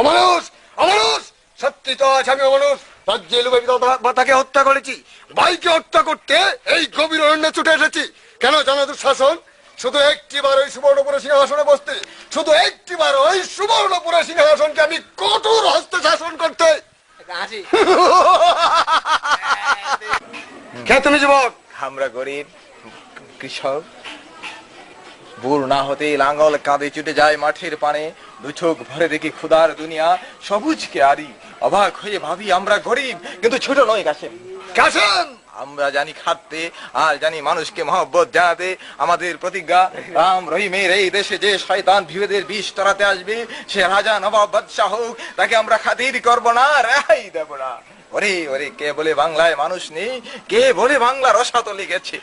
অমানুষ, অমানুষ, সত্যি তো আজ আমি অমানুষ। রাজ্যে তাকে হত্যা করেছি, ভাইকে হত্যা করতে এই গভীর অরণ্যে ছুটে এসেছি। কেন জানো দুঃশাসন? শুধু একটিবার ওই সুবর্ণপুরে সিংহাসনে বসতে, শুধু একটিবার ওই সুবর্ণপুরে সিংহাসনকে আমি কঠোর হস্তে শাসন করতে। কে তুমি যুবক? আমরা গরিব কৃষক, বুর না হতে লাঙ্গল কাঁধে ছুটে যায় মাঠের পানে, দু চোখ ভরে দেখি ক্ষুধার দুনিয়া, সবুজ কে আরি, অবাক হয়ে ভাবি আমরা গরিব কিন্তু ছোট নয় কাসেম। কাসেম, আমরা জানি খাদ্যে আর জানি মানুষকে মহব্বত জানাতে। আমাদের প্রতিজ্ঞা, রাম রহিমের এই দেশে যে শয়তান বিভেদের বিষ তরাতে আসবে, সে রাজা নবাব বাদশাহ হোক, তাকে আমরা খাতির করবো না, রেহাই দেব না। ওরে ওরে, কে বলে বাংলায় মানুষ নেই? কে বলে বাংলা রসাতলে গেছে?